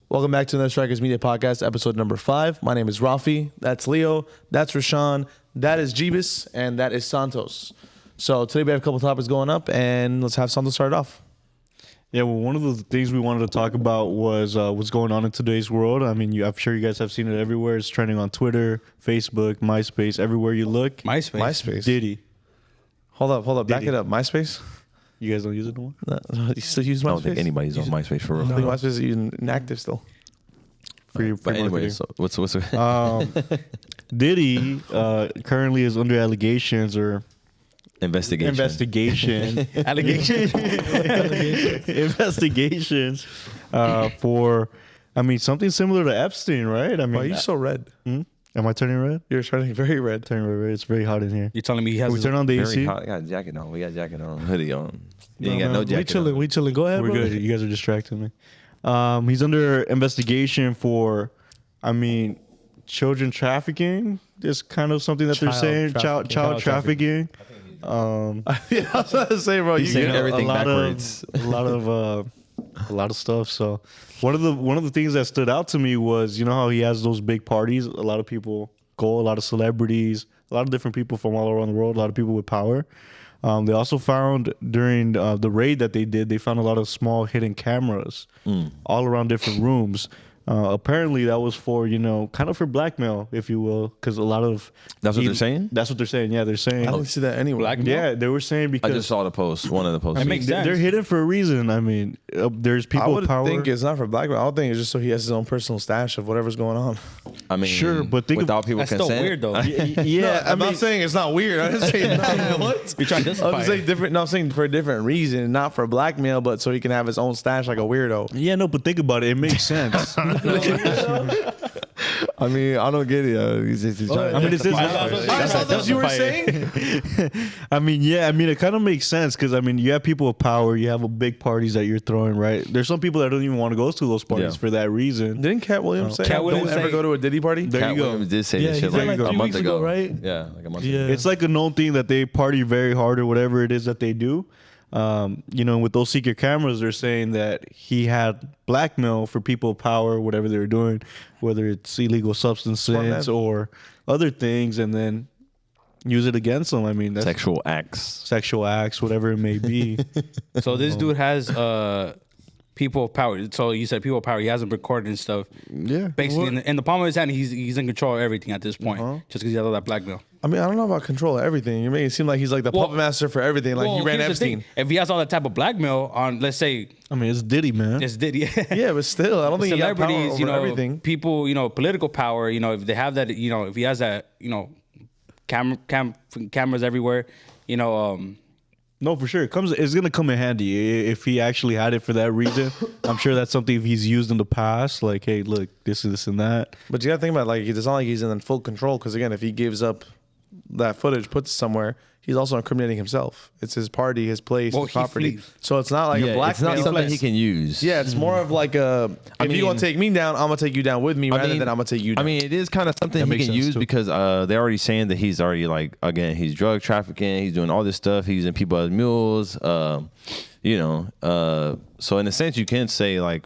Welcome back to another Strikers Media Podcast, episode number 5. My name is Raffi. That's Leo. That's Rashan. That is Jeebus. And that is Santos. So today we have a couple topics going up, and let's have Santos start off. Yeah, well, one of the things we wanted to talk about was what's going on in today's world. I mean, I'm sure you guys have seen it everywhere. It's trending on Twitter, Facebook, MySpace, everywhere you look. MySpace. Diddy. Hold up. Back Diddy. it up. MySpace? You guys don't use it no more? No, you still use MySpace? I don't think anybody's on MySpace for real. I think MySpace is inactive still. But anyway, so what's Diddy currently is under allegations or investigation. investigations for, I mean, something similar to Epstein, right? I mean, Why are you so red? Am I turning red? You're turning very red. Turning red. It's very hot in here. You're telling me he has. Can we turn on the Very AC? hot. I got a jacket on. We got a jacket on. Hoodie on. You ain't got no jacket. We chilling. Go ahead, We're bro. good. You guys are distracting me. He's under investigation for, I mean, children trafficking. Is kind of something that they're saying. Child trafficking. Yeah, I was about to say, bro. You saying get everything backwards. A lot of stuff. So one of the things that stood out to me was, you know how he has those big parties. A lot of people go. A lot of celebrities. A lot of different people from all around the world. A lot of people with power. They also found during the raid that they did, they found a lot of small hidden cameras all around different rooms. Apparently, that was for, kind of for blackmail, if you will, because a lot of... That's what they're saying? That's what they're saying, yeah. They're saying... I don't see that anywhere. Blackmail? Yeah, they were saying because... I just saw the post. One of the posts. It makes sense. They're hidden for a reason. I mean, there's people I would with power. think it's not for blackmail. I don't think it's just so he has his own personal stash of whatever's going on. I mean, Sure, but think without people That's consent. still weird, though. Yeah, I'm not saying it's not weird. I'm just saying what? You're trying to justify I'm saying different. No, I'm saying for a different reason, not for blackmail, but so he can have his own stash like a weirdo. Yeah, no, but think about it. It makes sense. I mean, I don't get it. I mean, it's That's what you were saying. I mean, yeah. I mean, it kind of makes sense because I mean, you have people with power. You have big parties that you're throwing, right? There's some people that don't even want to go to those parties for that reason. Didn't Cat Williams say, Cat Williams "Don't ever say- go to a Diddy party"? There Cat you go. Williams did say Yeah, this he shit said like like a 3 month weeks ago, ago. right? Yeah, like a month Yeah. ago. It's like a known thing that they party very hard or whatever it is that they do. With those secret cameras, they're saying that he had blackmail for people of power, whatever they were doing, whether it's illegal substances or other things, and then use it against them. I mean, that's Sexual acts. whatever it may be. So this dude has people of power. So you said people of power. He has them recorded and stuff. Yeah. Basically, in the palm of his hand, he's in control of everything at this point, just because he has all that blackmail. I mean, I don't know about control of everything. You make it seem like he's like the puppet master for everything. Like he ran here's the Epstein. thing. If he has all that type of blackmail on, let's say, I mean, it's Diddy, man. it's Diddy. Yeah, but still, I don't think he got power Celebrities, over everything. people, political power, if they have that, if he has that, cameras everywhere, No, for sure. It's gonna come in handy if he actually had it for that reason. I'm sure that's something he's used in the past. Like, hey, look, this and that. But you gotta think about it, like it's not like he's in full control. Because again, if he gives up that footage, puts it somewhere, he's also incriminating himself. It's his party, his place, Well, his he property. flees. So it's not like a Yeah, blackmail. it's not something he can use. Yeah, it's more of like a. If you gonna take me down, I'm gonna take you down with me, rather than I'm gonna take you down. I mean, it is kind of something he makes can sense, use too. because they're already saying that he's already he's drug trafficking, he's doing all this stuff, he's using people as mules, so in a sense you can say like,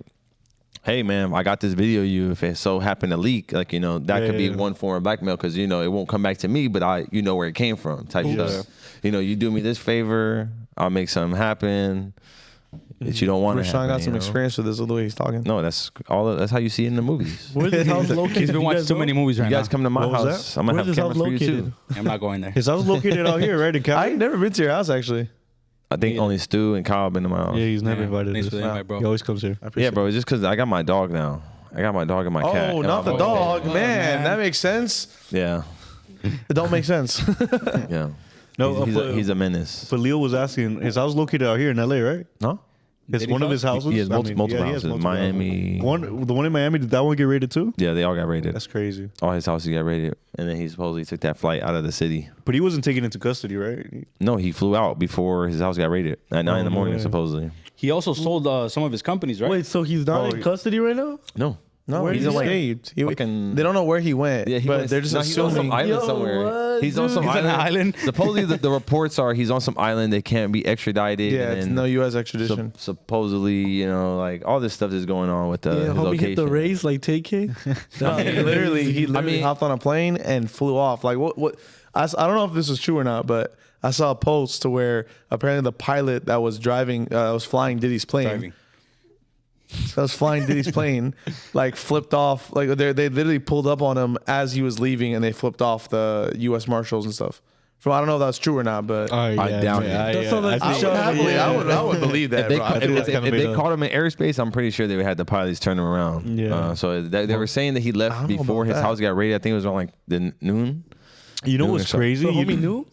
hey man, I got this video of you, if it so happened to leak, that could be one form of blackmail because it won't come back to me, but where it came from type stuff. You do me this favor, I'll make something happen that you don't want to happen. Rashan got some experience with this, with the way he's talking. No, that's how you see it in the movies. Where's his house located? He's been watching too many movies right You now. guys come to my What was house, I'm gonna Where's have his house cameras for you located? too. I'm not going there. His house is located out here, right? In I Cali? ain't never been to your house actually. I think only Stu and Kyle been to my house. Yeah, he's never invited Thanks us. for the invite, bro. He always comes here. Yeah, bro. It's just because I got my dog now. I got my dog and my cat. Oh, and not the I'm- dog, Oh, man. man. That makes sense. Yeah, It don't make sense. yeah. No, he's a menace. But Leo was asking, his house located out here in LA, right? No, It's Diddy one of house? his houses. he has multiple he has houses. multiple Miami. houses. The one in Miami, did that one get raided too? Yeah, they all got raided. That's crazy. All his houses got raided, and then he supposedly took that flight out of the city. But he wasn't taken into custody, right? No, he flew out before his house got raided at 9 in the morning, yeah. supposedly. He also sold some of his companies, right? Wait, so he's not in custody right now? No, No, Where he's did he escaped. fucking- They don't know where he went, Yeah, he but went- they're just no, he went assuming. some island somewhere. What? He's on some He's on island. an island. Supposedly, the reports are he's on some island. They can't be extradited. Yeah, and it's no U.S. extradition. supposedly, you know, like all this stuff is going on with Yeah, his homie location. hit the race like TK. He literally hopped on a plane and flew off. Like what? I don't know if this is true or not, but I saw a post to where apparently the pilot that was flying Diddy's plane. Like flipped off. Like they literally pulled up on him as he was leaving, and they flipped off the U.S. Marshals and stuff. So I don't know if that's true or not, but I doubt it. That's all that- I would believe that. If they, bro. if they caught him in airspace, I'm pretty sure they would have the pilots turn him around. Yeah. So they were saying that he left don't know before about his that. house got raided. I think it was around like the noon. You know Doing what's something. crazy? The homie knew.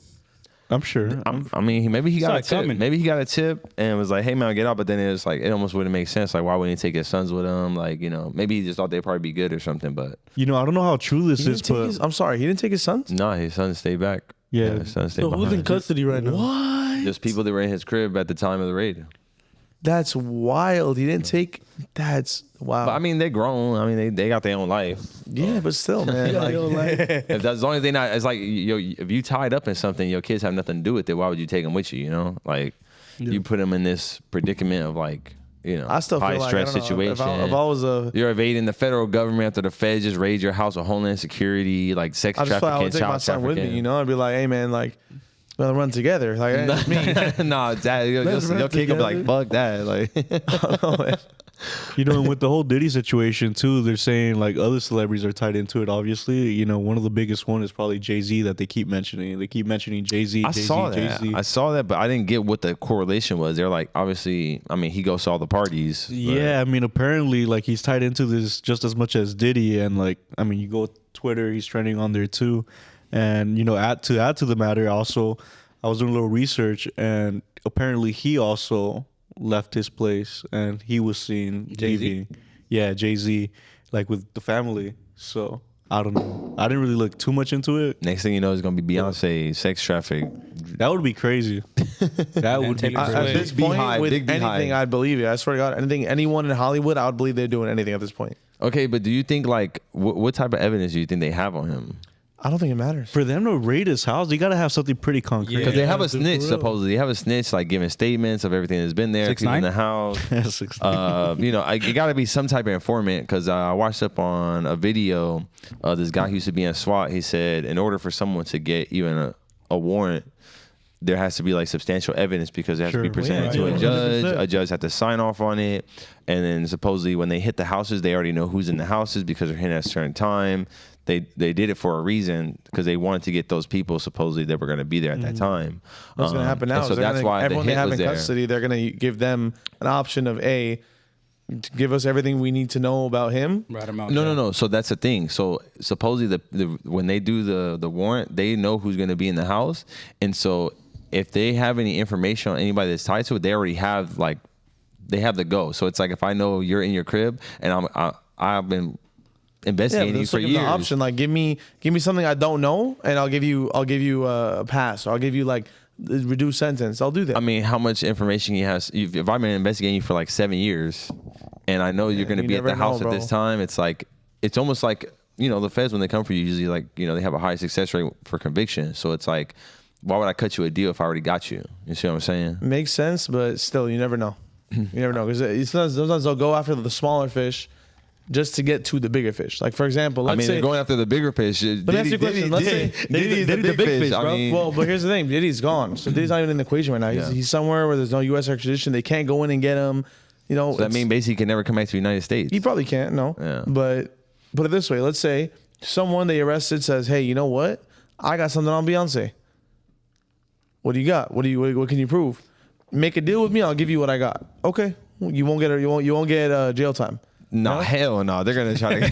I'm sure. I mean, maybe he got Saw a it tip. coming. Maybe he got a tip and was like, "Hey man, get out." But then it was like, it almost wouldn't make sense. Like, why wouldn't he take his sons with him? Like, you know, maybe he just thought they'd probably be good or something. But You know, I don't know how true this He is, didn't take but his- I'm sorry, he didn't take his sons. no, his son stayed back. Yeah. His son stayed So who's in behind. custody right now? What? There's people that were in his crib at the time of the raid. That's wild. He didn't take. That's wow. But I mean, they're grown. I mean, they got their own life. yeah, but still, man. Like, If as long as they not, it's like if you tied up in something, your kids have nothing to do with it. Why would you take them with you? You know, like you put them in this predicament of like, you know, I still feel high like stress I don't know, situation. If I was a, You're evading the federal government after the feds just raid your house with homeland security, like sex I just feel like I trafficking, would take my child son with me. trafficking. You know, I'd be like, hey man, like, we'll run together. Like, hey, it's me. nah, dad, your Let's kid run gonna be like, together. fuck that. Like, you know, and with the whole Diddy situation too, they're saying like other celebrities are tied into it. Obviously, you know, one of the biggest one is probably Jay-Z that they keep mentioning. They keep mentioning Jay-Z. I saw that. I saw that, but I didn't get what the correlation was. They're like, obviously, I mean, he goes to all the parties. but- Yeah, I mean, apparently, like he's tied into this just as much as Diddy, and like, I mean, you go to Twitter, he's trending on there too, and you know, add to the matter, also, I was doing a little research, and apparently, he also left his place, and he was seen Jay-Z? leaving. Yeah, Jay-Z, like with the family. So I don't know. I didn't really look too much into it. Next thing you know, it's gonna be Beyonce sex traffic. That would be crazy. That would be Taylor crazy. Swift. At this Big point, beehive, with big beehive. anything, I'd believe it. I swear to God, anyone in Hollywood, I would believe they're doing anything at this point. Okay, but do you think like what type of evidence do you think they have on him? I don't think it matters. For them to raid his house, you gotta have something pretty concrete. Because they have a for snitch real. supposedly. They have a snitch like giving statements of everything that's been there, people 6ix9ine? in the house. You know, it got to be some type of informant. Because I watched up on a video. This guy who used to be in SWAT. He said, in order for someone to get even a warrant, there has to be like substantial evidence because it has to be Sure. presented Yeah, to a yeah, judge. 100%. A judge has to sign off on it, and then supposedly when they hit the houses, they already know who's in the houses because they're hitting at a certain time. They did it for a reason because they wanted to get those people supposedly that were going to be there at that time. What's going to happen now? and so is they're that's gonna- why the everyone they hit have was in there. custody, they're going to give them an option of to give us everything we need to know about him. Rat him out. No. So that's the thing. So supposedly when they do the warrant, they know who's going to be in the house, and so if they have any information on anybody that's tied to it, they already have they have the go. So it's like if I know you're in your crib and I've been investigating you let's for give them years. the option like give me something I don't know, and I'll give you a pass, or I'll give you like a reduced sentence. I'll do that. I mean, how much information he has? If I've been investigating you for like 7 years, and I know you're going to you be at the never know, house at bro. this time, it's almost like, you know, the feds when they come for you, usually like, you know, they have a high success rate for conviction. So it's like, why would I cut you a deal if I already got you? You see what I'm saying? Makes sense, but still, you never know. You never know because sometimes they'll go after the smaller fish just to get to the bigger fish. Like for example, let's I mean, say. they're going after the bigger fish. But that's your question. Let's say Diddy's Diddy the big fish, I bro. mean, well, but here's the thing: Diddy's gone, so Diddy's not even in the equation right now. Yeah. He's somewhere where there's no U.S. extradition. They can't go in and get him. You know, so that means basically he can never come back to the United States. he probably can't. No, Yeah. But put it this way: let's say someone they arrested says, "Hey, you know what? I got something on Beyonce. What do you got? What can you prove? Make a deal with me. I'll give you what I got. Okay, you won't get jail time. No, hell no. They're gonna try to.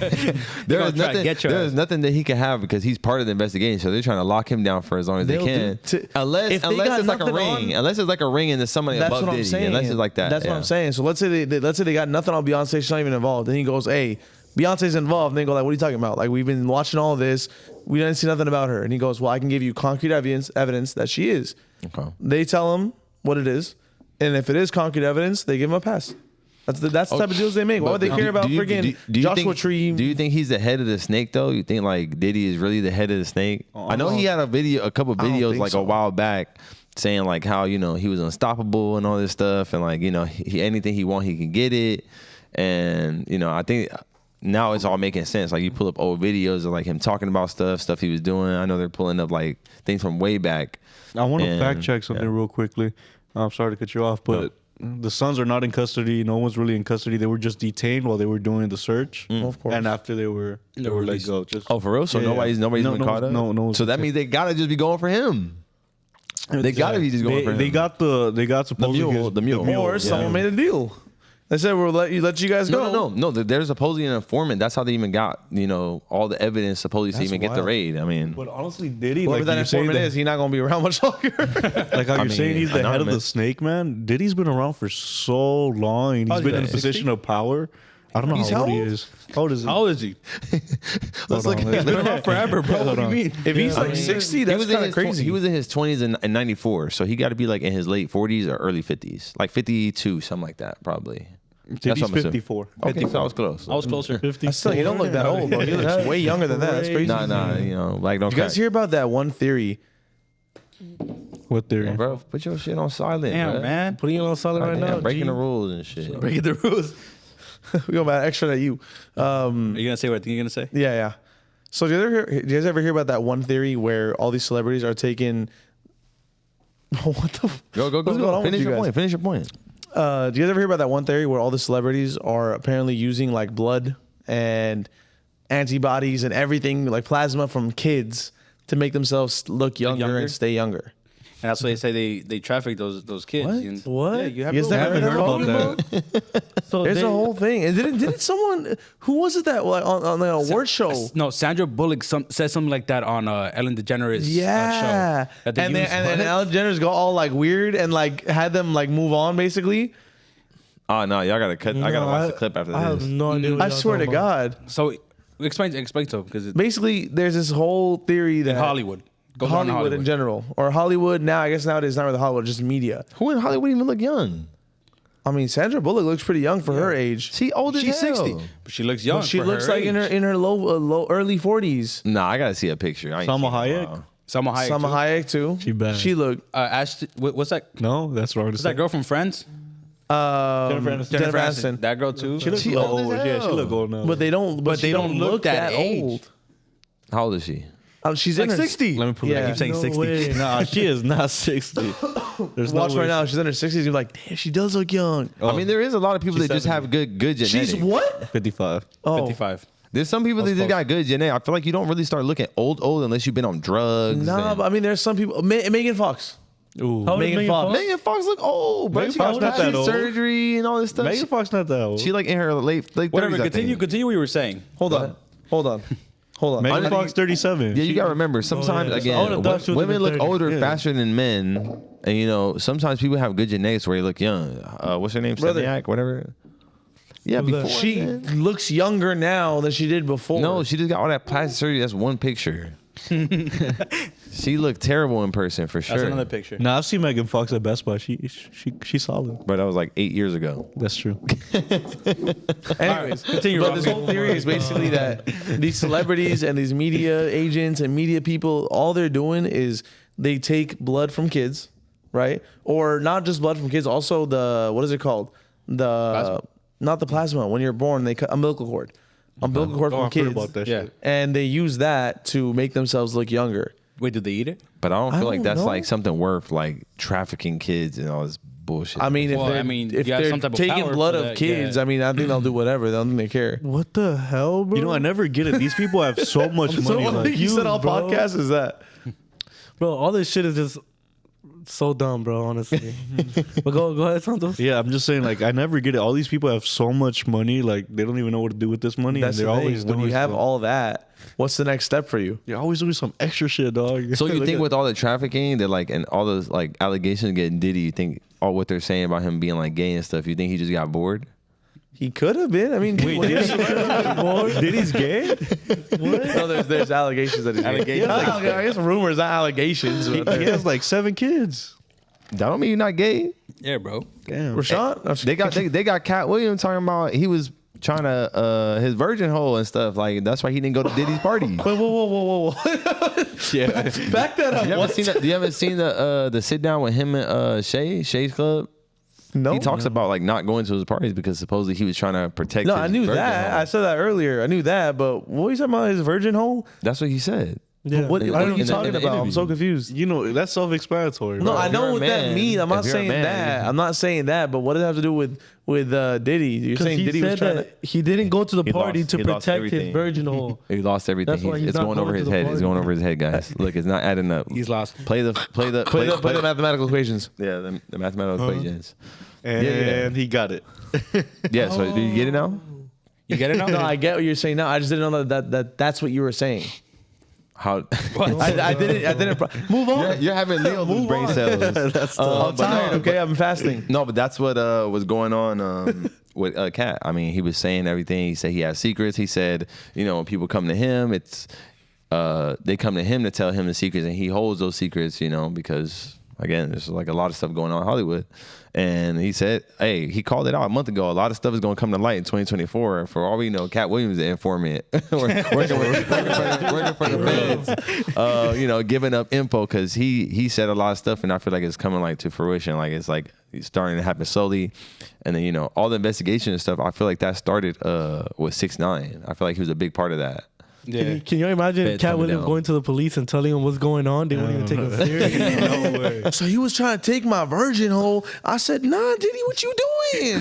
there gonna is try to nothing. get your There ass. is nothing that he can have because he's part of the investigation. So they're trying to lock him down for as long as They'll they can. do- to- unless if they got it's like a nothing ring. on- Unless it's like a ring and there's somebody That's above what I'm Diddy. saying. Unless it's like that. That's what yeah. I'm saying. So let's say they got nothing on Beyonce. She's not even involved. Then he goes, "Hey, Beyonce's involved." And they go like, "What are you talking about? Like we've been watching all of this. We didn't see nothing about her." And he goes, "Well, I can give you concrete evidence that she is." Okay. They tell him what it is, and if it is concrete evidence, they give him a pass. That's the type of deals they make. Why would they care about freaking Joshua Tree? Do you think he's the head of the snake though? You think like Diddy is really the head of the snake? I know he had a couple videos like a while back saying like how he was unstoppable and all this stuff, and like anything he want he can get it, and I think now it's all making sense. Like you pull up old videos of like him talking about stuff he was doing. I know they're pulling up like things from way back. I want to fact check something real quickly. I'm sorry to cut you off, but the sons are not in custody. No one's really in custody. They were just detained while they were doing the search. Of course. And after they were let go. Oh, for real? So nobody's been caught up? No. So that means they gotta just be going for him. They gotta be just going for him. They got supposedly the mule. Or someone made a deal. They said we'll let you guys go. No. There's supposedly an informant. That's how they even got all the evidence supposedly to even get the raid. I mean, But honestly, Diddy, Whoever like that you say, informant is, he's not gonna be around much longer. like how you're saying he's the head of the anonymous. snake, man. Diddy's been around for so long, and he's been in a position of power. I don't know He's how old how he old? is. How old is he? How old is he? let's look on, at Been around forever, bro. What do you mean? If he's like 60, that's kind of crazy. He was in his 20s in 94, so he got to be like in his late 40s or early 50s, like 52, something like that, probably. Diddy's what I'm assuming. 54. Okay, so I was close. I was closer. 50. Still, he don't look that old, bro. He looks way younger than that. That's crazy. Nah, like don't. You guys hear about that one theory? What theory? bro? Put your shit on silent, Damn, bro. man. Putting it on solid right now. Breaking G. the rules and shit. Breaking the rules. We go about extra at you. Are you gonna say what I think you're gonna say? Yeah. So do you guys ever hear about that one theory where all these celebrities are taking? What the? Go. What's going on with Finish you your guys? point. Finish your point. Do you guys ever hear about that one theory where all the celebrities are apparently using like blood and antibodies and everything, like plasma from kids, to make themselves look younger and stay younger? And that's why they say they traffic those kids. What? Yeah, you have You guys to never heard about that. So There's a whole thing. And didn't someone, who was it that like, on the award show? No, Sandra Bullock said something like that on Ellen DeGeneres' Yeah. show. That they And used- then Ellen DeGeneres got all like weird and like had them like move on basically. Oh no, y'all gotta cut. I gotta watch the clip after I have this. no idea. What I y'all swear to talking about. God. So explain to him because Basically, there's this whole theory that Hollywood. Goes on in Hollywood in general, or Hollywood now. I guess nowadays not really Hollywood, just media. Who in Hollywood even look young? I mean, Sandra Bullock looks pretty young for her age. She old as She's hell. 60, but she looks young. Well, she for looks her like age. in her low early 40s. Nah, I gotta see a picture. I ain't Salma seen her in a Hayek? while. Salma Hayek. Salma too. Hayek too. She bad. She looked. What's that? No, that's wrong to What's say. that girl from Friends? Jennifer Aniston. Jennifer Aniston. That girl too. She looks She old. old as Yeah, she hell. look old now. But they don't. But they she don't look that age. old. How old is she? She's Like in her 60. Let me pull Yeah. it. I keep saying No 60. way. Nah, she is not 60. There's no Watch way right now. She's in her 60s. You're like, damn, she does look young. I mean, there is a lot of people She's that just 70. have good genetics. She's what? 55. Oh, 55. There's some people that just got good genetics. I feel like you don't really start looking old unless you've been on drugs. nah. But I mean, there's some people. Megan Fox. Ooh. How old is Megan Fox. Megan Fox look old, bro. Megan She got Fox not plastic that old. surgery and all this stuff. Megan Fox not that old. She like in her late 30s. Whatever. I think. Continue what you were saying. Hold on. Megan I- Fox 37. Yeah, you gotta remember. Sometimes yeah. I again, would've thought she would've women been look 30. older Yeah. faster than men, and sometimes people have good genetics where they look young. What's her name? Brother. Semiak, whatever. Yeah, Who's that? before She man. looks younger now than she did before. No, she just got all that plastic surgery. That's one picture. She looked terrible in person for sure. That's another picture. Nah, I've seen Megan Fox at Best Buy. She's solid. But that was like 8 years ago. That's true. Anyways, continue, but Rob. this whole theory is basically that these celebrities and these media agents and media people, all they're doing is they take blood from kids, right? Or not just blood from kids, also the, what is it called? Plasma? Not the plasma. When you're born, they cut umbilical cord. Umbilical cord Oh, from I've heard kids. about that Yeah. shit. And they use that to make themselves look younger. Wait, did they eat it? But I don't I feel like don't that's know. like something worth like trafficking kids and all this bullshit. I mean, if Well, they're, I mean, if you have they're some type of taking power blood for of that, kids, yeah. I mean, I think they'll do whatever. I don't think they care. What the hell, bro? You know, I never get it. These people have so much So money. what Like, you said all bro. podcasts is that. Bro, all this shit is just so dumb, bro, honestly. But go ahead, Santos. yeah, I'm just saying, like, I never get it. All these people have so much money, like, they don't even know what to do with this money. That's and the they're thing. always When doing you have stuff. all that, what's the next step for you? You're always doing some extra shit, dog. So you Look think at- with all the trafficking that like and all those like allegations getting Diddy, you think all what they're saying about him being like gay and stuff, you think he just got bored? He could have been. I mean, Diddy's gay? no, there's allegations that he's gay. I guess rumors, not allegations. He But has like 7 kids. That don't mean you're not gay. Yeah, bro. Damn. Rashan? They got Cat Williams talking about he was trying to his virgin hole and stuff. Like that's why he didn't go to Diddy's party. Wait, whoa. Yeah. Back that up. You haven't seen the sit down with him and Shay's Club? No. He talks about like not going to his parties because supposedly he was trying to protect. No, his I knew virgin that. hole. I said that earlier. I knew that, but what are you talking about? His virgin hole? That's what he said. Yeah. What In- are you in the- talking in the about? I'm interview. so confused. You know, that's self-explanatory. No, bro. I if know you're a what that man- means. I'm not if you're a saying man, that. I'm not saying that. But what does it have to do with Diddy? You're Because saying he Diddy was said trying that he didn't go to the He party lost- to he lost protect his everything. virgin hole. He lost everything. That's why he's It's not going over going his to the head. It's party. going over his head, guys. Look, it's not adding up. He's lost. Play the play the mathematical equations. yeah, the mathematical equations. And Yeah. he got it. Yeah, so do you get it now? You get it now? No, I get what you're saying now. I just didn't know that's what you were saying. How? I didn't. Move on. You're having Leo lose brain cells. That's I'm tired. Okay, I'm fasting. No, but that's what was going on with Cat. I mean, he was saying everything. He said he has secrets. He said, when people come to him, it's they come to him to tell him the secrets, and he holds those secrets, because again, there's like a lot of stuff going on in Hollywood. And he said, hey, he called it out a month ago. A lot of stuff is going to come to light in 2024. For all we know, Cat Williams is the informant, working for the feds, giving up info because he said a lot of stuff, and I feel like it's coming like to fruition. Like it's like it's starting to happen slowly, and then all the investigation and stuff. I feel like that started with 6ix9ine. I feel like he was a big part of that. Yeah. Can you imagine Feds Cat coming Williams down. going to the police and telling him what's going on? They wouldn't even take him serious. No way. So he was trying to take my virgin hole. I said, nah, Diddy, what you doing?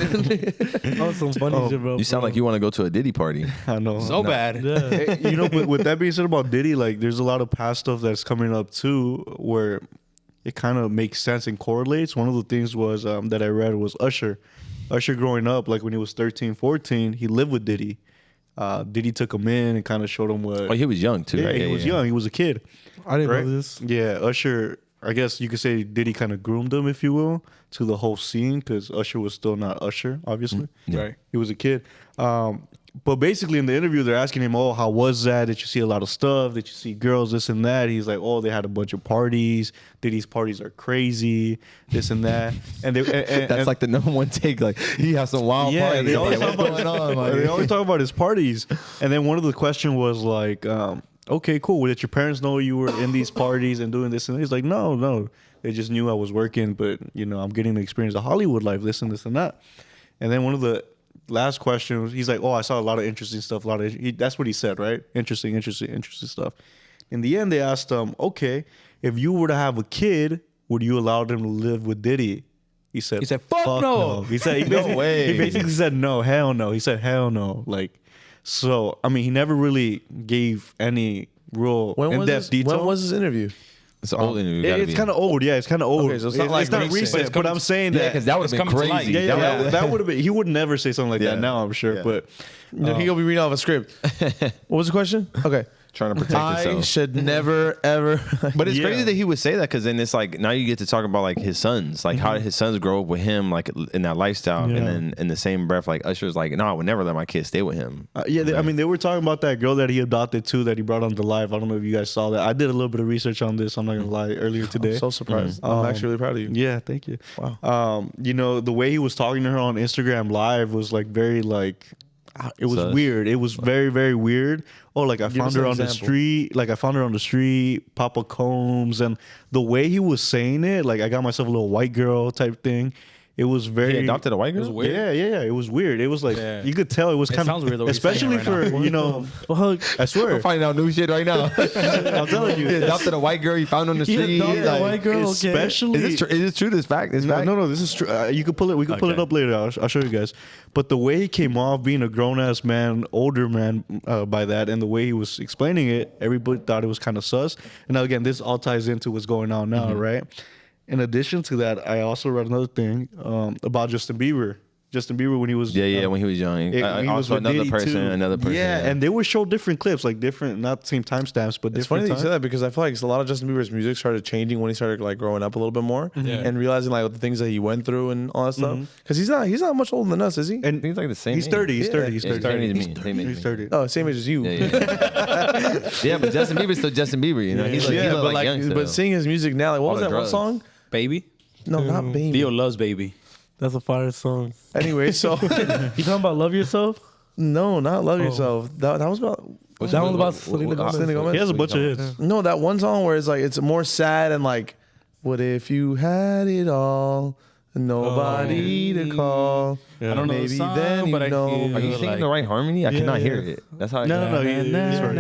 That was some funny shit, bro. You sound like you want to go to a Diddy party. I know. So bad. Yeah. Hey, with that being said about Diddy, like there's a lot of past stuff that's coming up too, where it kind of makes sense and correlates. One of the things was that I read was Usher. Usher growing up, like when he was 13, 14, he lived with Diddy. Diddy took him in and kind of showed him what. Oh, he was young too. Yeah, right? he was young. He was a kid. I didn't Right? know this. Yeah, Usher. I guess you could say Diddy kind of groomed him, if you will, to the whole scene because Usher was still not Usher, obviously. Right. He was a kid. But basically in the interview, they're asking him, oh, how was that? Did you see a lot of stuff? Did you see girls, this and that? He's like, oh, they had a bunch of parties. Diddy's parties are crazy, this and that. And That's like the number one take. Like he has some wild yeah, parties. they I'm always, like, talk what's about, going on? Like, they always talk about his parties. And then one of the questions was like, okay, cool. Did your parents know you were in these parties and doing this and that? He's like, no. They just knew I was working, but I'm getting to experience the Hollywood life, this and that. And then one of the last questions, he's like, oh, I saw a lot of interesting stuff. That's what he said, right? Interesting stuff. In the end, they asked him, okay, if you were to have a kid, would you allow them to live with Diddy? He said, fuck no. He said, No way. He basically said, no, hell no. He said, hell no. Like, so, I mean, he never really gave any real in-depth detail. When was this interview? it's an old interview. Gotta It's be. kind of old, yeah. It's kind of old. Okay, so it's not like recent. recent, but I'm saying Yeah, that because that would have It's been coming to light. crazy. yeah, that would have been. He would never say something like Yeah. that now, I'm sure. Yeah. But He'll be reading off a script. What was the question? Okay. Trying to protect I himself. should never, ever. But it's Yeah. crazy that he would say that because then it's like now you get to talk about like his sons, like how did his sons grow up with him, like in that lifestyle, Yeah. and then in the same breath, like Usher's like, no, I would never let my kids stay with him. I mean, they were talking about that girl that he adopted too, that he brought onto live. I don't know if you guys saw that. I did a little bit of research on this. I'm not gonna lie. Earlier today. I'm so surprised. I'm actually really proud of you. Yeah, thank you. Wow. The way he was talking to her on Instagram Live was like very like, it was Sus. weird. It was very, very weird. Oh, like I found us her an on the example. street. Like I found her on the street, Papa Combs, and the way he was saying it, like I got myself a little white girl type thing. It was very. He adopted a white girl. weird. Yeah. It was weird. It was like Yeah. you could tell it was It kind sounds weird the way you're saying especially it right for Fuck. I swear. We're finding out new shit right now. I'm telling you. He adopted a white girl he found on the He street. adopted a Like, white girl. Okay. Especially Is this true? This fact? This fact? No, this is true. You could pull it. We could pull it Okay. up later. I'll show you guys. But the way he came off being a grown ass man, older man, by that, and the way he was explaining it, everybody thought it was kind of sus. And now again, this all ties into what's going on now, right? In addition to that, I also read another thing about Justin Bieber. Justin Bieber when he was when he was young. when he was Also with another Diddy, person, too. another person. Yeah, and they would show different clips, like different, not the same timestamps, but It's funny different. that you said that because I feel like a lot of Justin Bieber's music started changing when he started like growing up a little bit more and realizing like the things that he went through and all that stuff. Because he's not much older than us, is he? And He's like the same. he's age. 30. He's Yeah. 30. He's Yeah, 30. he's 30. He's 30. Oh, same age as you. Yeah, yeah, but Justin Bieber's still Justin Bieber. You know, he's like, Yeah, he look but like young still. but seeing his music now, like what All was the that one drugs. song? Baby. No, not Baby. Leo loves Baby. That's a fire song. Anyway, so You talking about Love Yourself? no, not Love Yourself. That was about. That one's about Selena Gomez. Selena Gomez. He has a bunch of hits. No, that one song where it's like it's more sad and like, what if you had it all, and nobody to call? Yeah. I don't know Maybe the song, then but I know. feel Are you singing like the right harmony? I cannot hear it. That's how. No. He's right.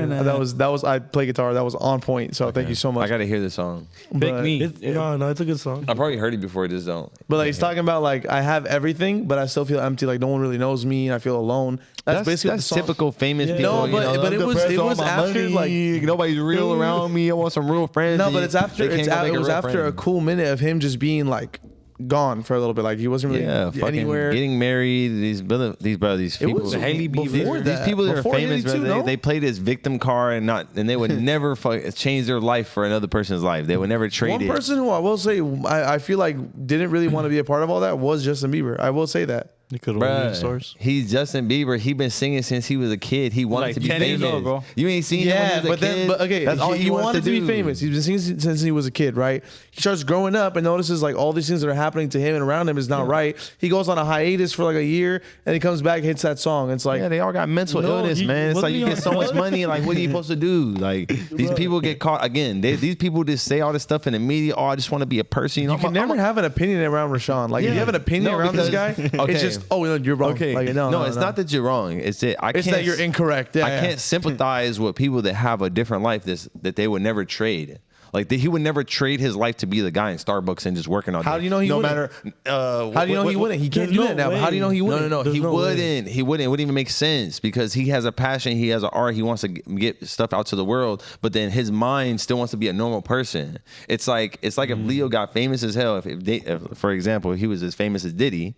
That was I play guitar. That was on point. So thank you so much. I gotta hear the song. Pick But- me. No, it's a good song. I probably heard it before. Just don't. But like he's talking about like I have everything, but I still feel empty. Like no one really knows me, and I feel alone. That's basically that's the song. typical famous people. No, you but- know, but I'm it was- depressed it on was my after, money. like- nobody's real around me. I want some real friends. No, and but it's after they it's can't go make it was real after a friend. cool minute of him just being like gone for a little bit. Like he wasn't really fucking anywhere. getting married. These It people. was Hailey Bieber. before These that. people that are Before famous, Hailey too, bro, no? they played as victim card and they would never change their life for another person's life. They would never trade One it. person who I will say I feel like didn't really want to be a part of all that was Justin Bieber. I will say that. He could have been Bruh, source. he's Justin Bieber. He been singing since he was a kid. He wanted Like to be 10 years famous. old, bro. You ain't seen him when he was a but kid. then but okay, That's all he wants wanted to be do. famous. He's been singing since he was a kid, right? He starts growing up and notices like all these things that are happening to him and around him is not right. He goes on a hiatus for like a year and he comes back and hits that song. It's like Yeah, they all got mental No, illness, he- man. It's wasn't like you he get on so much drugs? money. Like, what are you supposed to do? Like, these people get caught again. These people just say all this stuff in the media. Oh, I just want to be a person. You know, you can never have an opinion around Rashan. Like if you have an opinion No, around this guy, because- okay. it's just you're wrong. Okay, Like, no, it's not that you're wrong. It's that I It's can't. that you're incorrect. Yeah, I yeah. can't sympathize with people that have a different life that they would never trade. Like he would never trade his life to be the guy in Starbucks and just working all day. How do you know he no wouldn't? matter? How do you know he wouldn't? He can't There's do no that now. But how do you know he No, wouldn't? no, no. There's He no way. wouldn't. He wouldn't. It wouldn't even make sense because he has a passion. He has an art. He wants to get stuff out to the world. But then his mind still wants to be a normal person. It's like if Leo got famous as hell. If for example, he was as famous as Diddy.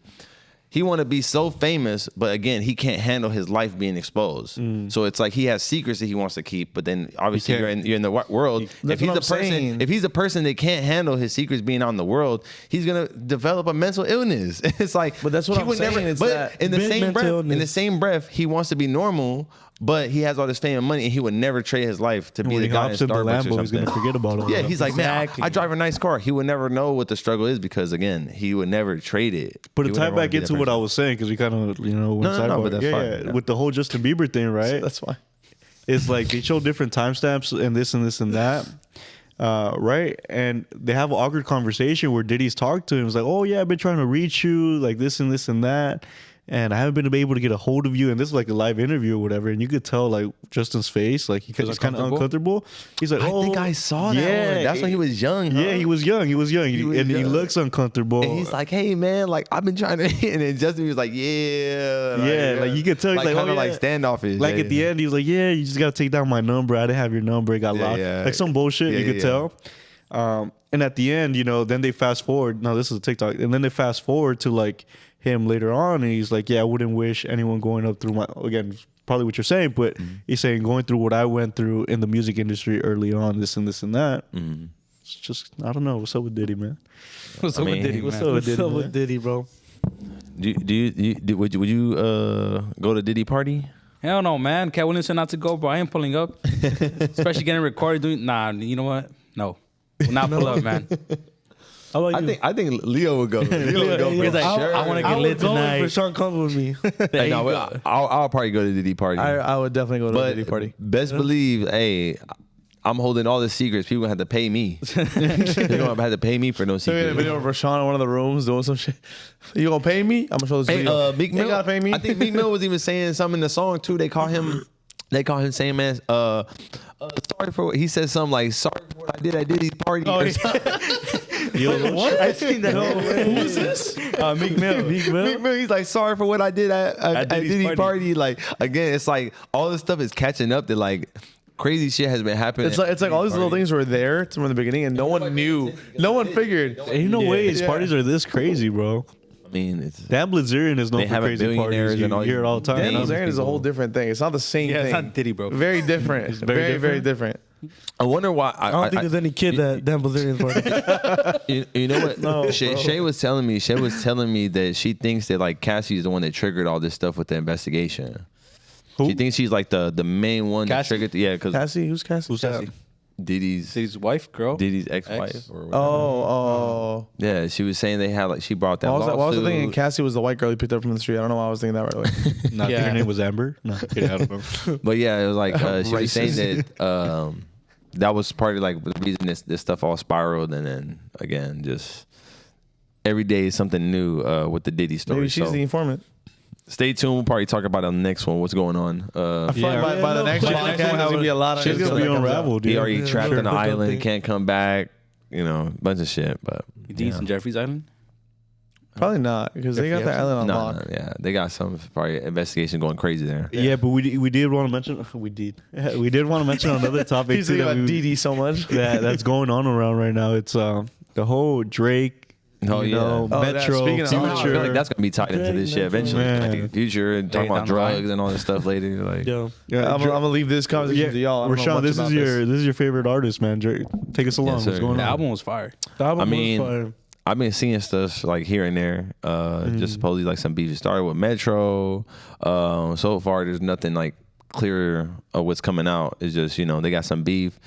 He want to be so famous, but again, he can't handle his life being exposed. So it's like he has secrets that he wants to keep, but then obviously you're in the world. That's If he's what a I'm saying. person, if he's a person that can't handle his secrets being out in the world, he's gonna develop a mental illness. It's like, But that's what he I'm would saying, never. it's But that in the big same mental breath, illness. in the same breath, he wants to be normal. But he has all this fame and money, and he would never trade his life to be When the he guy in hops in the Starbucks or Lambo, he's something. gonna forget about all Yeah, that. he's like, man, Exactly. I drive a nice car. He would never know what the struggle is because, again, he would never trade it. But He to would tie never wanna back be that into what I person. was saying, because we kind of, went No, sidebar. but that's yeah, fine. yeah. Yeah. With the whole Justin Bieber thing, right? That's why. It's like they show different timestamps and this and this and that. Right? And they have an awkward conversation where Diddy's talking to him. It's like, oh, yeah, I've been trying to reach you, like this and this and that. And I haven't been able to get a hold of you. And this is like a live interview or whatever. And you could tell, like, Justin's face, like, he's kind of uncomfortable. He's like, I oh. think I saw that yeah, one. That's when he was young, huh? Yeah, he was young. He was young. was and he young. looks uncomfortable. And he's like, hey, man, like, I've been trying to... And then Justin was like, yeah. Yeah, like, you could tell he's like, kind oh, of like yeah. standoffish. Like yeah. at the end, he was like, "Yeah, you just gotta take down my number. I didn't have your number. It got Yeah, locked." yeah. Like some bullshit. Yeah, You could yeah. tell. And at the end, then they fast forward. No, this is a TikTok. And then they fast forward to like him later on, and he's like, "Yeah, I wouldn't wish anyone going up through my again." Probably what you're saying, but he's saying going through what I went through in the music industry early on, this and this and that. It's just I don't know what's up with Diddy, man. What's up with mean, Diddy, What's man? up with What's Diddy? up man? with Diddy, bro? Would you go to Diddy party? Hell no, man. Cat Williamson not to go, bro. I ain't pulling up. Especially getting recorded doing. Nah, you know what? No. Will not pull up, man. How about you? I think Leo would go. Leo would go. He's for like, sure. I wanna I get lit would go tonight. if Rashan come with me. Hey, no, I'll probably go to Diddy party. I would definitely go to but a Diddy party. best believe, hey, I'm holding all the secrets. People gonna have to pay me. They're gonna have to pay me for no So we had a secrets. video of Rashan in one of the rooms doing some shit. You gonna pay me? I'm gonna show this Hey, video. Meek You Mill. gotta pay me. I think Meek Mill was even saying something in the song too. They call him saying, man, sorry for what he said. Something like, sorry for what I did at Diddy's party. Oh, or yeah. something. What? I seen that. Who is this? Meek Mill. Meek Mill, he's like, sorry for what I did at Diddy's Diddy's party. party. Like, again, it's like all this stuff is catching up that like crazy shit has been happening. It's like all these little things were there from the beginning, and no one knew. No one figured. Ain't no way his Yeah. parties are this crazy, bro. I mean, it's Dan Blazerian is known They for have crazy billionaires parties. and all You hear it all the time. Dan names Bilzerian is a whole different thing. It's not the same Yeah, thing. it's not Diddy, bro. Very different. very very different. I wonder why. I don't think there's any kid that Dan Bilzerian's party. You know what? No, Shay, bro. Shay was telling me. Shay was telling me that she thinks that like Cassie is the one that triggered all this stuff with the investigation. Who? She thinks she's like the main one that Cassie? triggered. Yeah, because Cassie, who's Cassie? Who's that? Diddy's wife, girl. Diddy's ex-wife. Ex. Or whatever. Oh. Yeah, she was saying they had like she brought that. Why was I thinking lawsuit. Cassie was the white girl he picked up from the street? I don't know why I was thinking that right away. Not Yeah. her name was Amber. No, kidding, I don't know. But yeah, it was like she was saying Racist. that that was part of like the reason this stuff all spiraled, and then again, just every day is something new with the Diddy story. Maybe she's So the informant. stay tuned. We'll probably talk about it on the next one. What's going on? I feel like by the next podcast, there's gonna be a lot of. She's news gonna be that comes out. unraveled. He dude. already trapped Sure. on an island, can't come back. You know, bunch of shit. But You think he's in Jeffrey's Island? Probably not because they got the island on no, lock. yeah, they got some probably investigation going crazy there. Yeah, but we did want to mention we did want to mention another topic He's too thinking that about we- Diddy so much. that's going on around right now. It's the whole Drake, Oh, you yeah. know, Oh, that- Metro, speaking of- I feel Future. like that's gonna be tied into this shit eventually. Man. Like future and talking Down about the line. drugs and all this stuff later. Like, Yo, Yeah, I'm gonna leave this conversation to y'all. I don't know Rashan, much this about is your favorite artist, man. Drake, take us along. Yes, What's sir. going The on? album was fire. the album I mean, was fire. I've been seeing stuff like here and there. Just supposedly like some beef started with Metro. So far, there's nothing like clear of what's coming out. It's just they got some beef.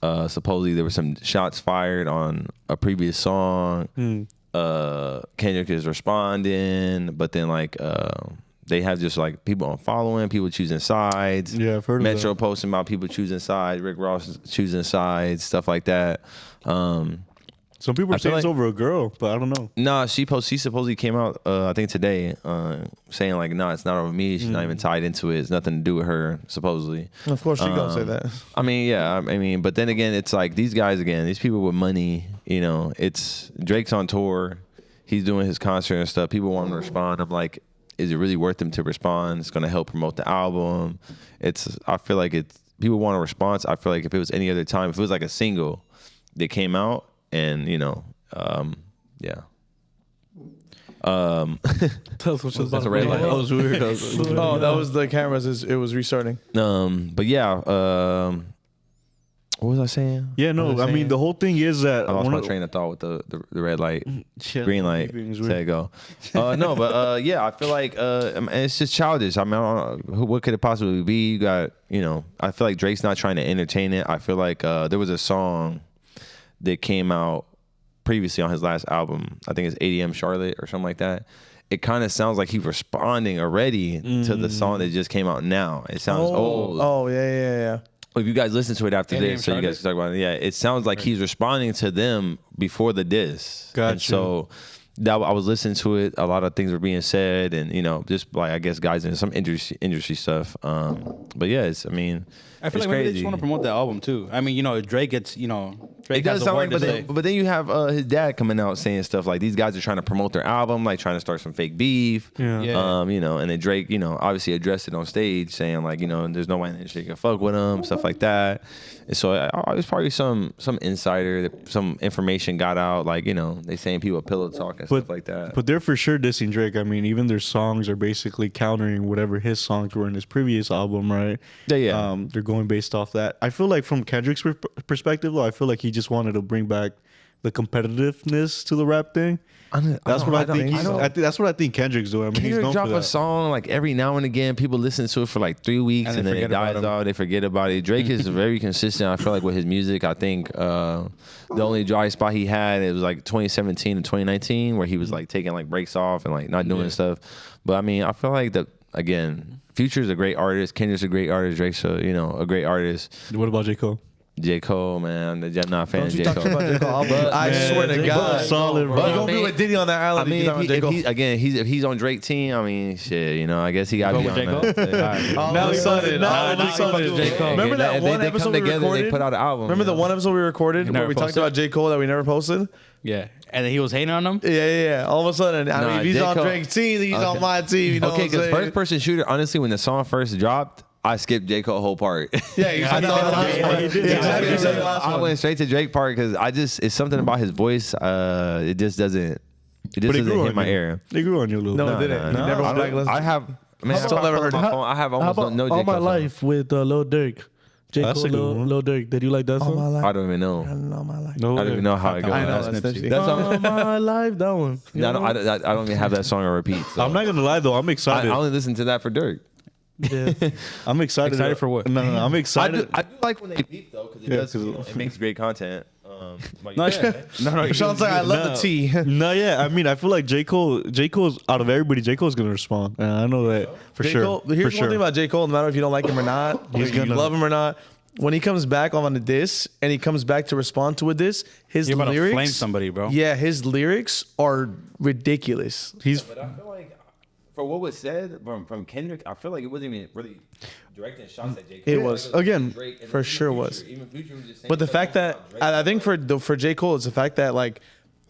Supposedly there were some shots fired on a previous song. Kendrick is responding, but then like they have just like people unfollowing, people choosing sides. Yeah, I've heard of Metro that. posting about people choosing sides, Rick Ross choosing sides, stuff like that. Some people I are feel saying it's like- over a girl, but I don't know. Nah, she supposedly came out I think today saying like, nah, it's not over me. She's not even tied into it. It's nothing to do with her. Supposedly. Of course, she gonna say that. I mean, yeah. I mean, but then again, it's like these guys again. These people with money. It's Drake's on tour. He's doing his concert and stuff. People want him to respond. I'm like, is it really worth him to respond? It's gonna help promote the album. I feel like it's people want a response. I feel like if it was any other time, if it was like a single that came out and yeah. Tell us what's about That's to a red bring light. up. That was weird. Oh, that was the cameras. It was restarting. But yeah. What was I saying? Yeah, What no. was I mean, the whole thing is that I lost one my of- train of thought with the red light, Yeah, green light. everything's There weird. you go. No, but yeah, I feel like it's just childish. I mean, I don't know, what could it possibly be? You got, I feel like Drake's not trying to entertain it. I feel like there was a song that came out previously on his last album. I think it's 80M Charlotte or something like that. It kind of sounds like he's responding already to the song that just came out now. It sounds old. Oh, yeah. If you guys listen to it after 80M this, so you guys can talk about it. Yeah, it sounds like he's responding to them before the diss. And Gotcha. so that I was listening to it. A lot of things were being said, and just like I guess guys in some industry stuff. But yeah, I mean, I feel it's like maybe they crazy. just want to promote the album too. I mean, Drake gets, Drake It does has a sound word like, to say. but then you have his dad coming out saying stuff like these guys are trying to promote their album, like trying to start some fake beef. Yeah. Yeah. And then Drake, obviously addressed it on stage, saying like, there's no way in the industry can fuck with him, stuff like that. And so it was probably some insider, that some information got out, like they saying people pillow talk and stuff like that. But they're for sure dissing Drake. I mean, even their songs are basically countering whatever his songs were in his previous album, right? Yeah. They're going based off that. I feel like from Kendrick's perspective, though, I feel like he just wanted to bring back the competitiveness to the rap thing. That's what I think. That's what I think Kendrick's doing. I mean, he's Kendrick known drop for a that. song like every now and again. People listen to it for like 3 weeks And and, they then it forget about dies him. out. They forget about it. Drake is very consistent. I feel like with his music, I think the only dry spot he had it was like 2017 and 2019 where he was like taking like breaks off and like not doing stuff. But I mean, I feel like that again. Future's a great artist. Kendrick's a great artist. Drake's a great artist. What about j.cole? j.cole, man, I'm not a fan Don't of you talk j.cole. about J. Cole. I swear to J. God. Cole's solid, bro. You But, gonna I be mean- with Diddy on that island? I mean, if you talk about J. Cole? if he's on Drake team, I mean, shit, I guess he got to Go be with on J. that. Cole? All right. All Now of a he sudden, now all of a he sudden. fucking J. Cole. Remember that They one come episode we together, recorded? they put out an album. Remember the one episode we recorded where never we talked posted? about J. Cole that we never posted? Yeah. And then he was hating on them. Yeah. All of a sudden, I Nah, mean, if he's J. on Cole- Drake's team, he's Okay. on my team. You know Okay, what I'm because saying? first person shooter, honestly, when the song first dropped, I skipped J. Cole whole part. Yeah, exactly. I went straight to Drake part because it's something about his voice. It just doesn't. It just doesn't hit my ear. They grew on you a little No, bit. it didn't. No, You never I went back and listened. I have. Man, Still never heard it. I have How almost about no J. All Cole My song. Life with Lil Durk? J. That's Cole, a good one. Lil Durk. Did you like that song? I don't even know. All my life. No, I don't even know how it goes. I know That's that's Nipsey. Nipsey. That's All My Life, that one. I don't even have that song on repeat. So. I'm not gonna lie though. I'm I excited. only listen to that for Dirk. Yeah. I'm excited. Excited for what? No, I'm excited. I do like when they beef though, because Yeah, does 'cause- it makes great content. Like, No, yeah. No, Rashawn's like, I love the tea. No, yeah. I mean, I feel like J.Cole's out of everybody, J.Cole's gonna respond. And I know that for J. sure. Cole, for here's sure. one thing about J. Cole, no matter if you don't like him or not, He's if you gonna- love him or not, when he comes back on a diss and he comes back to respond to a diss, his You're about lyrics, to flame somebody, bro. yeah, his lyrics are ridiculous. He's but I feel like for what was said from Kendrick, I feel like it wasn't even really directing shots at J. Cole. It was. Again, Drake, and for even sure Future. was. Even Future was just saying But the stuff fact that about Drake. I think for J. Cole, it's the fact that like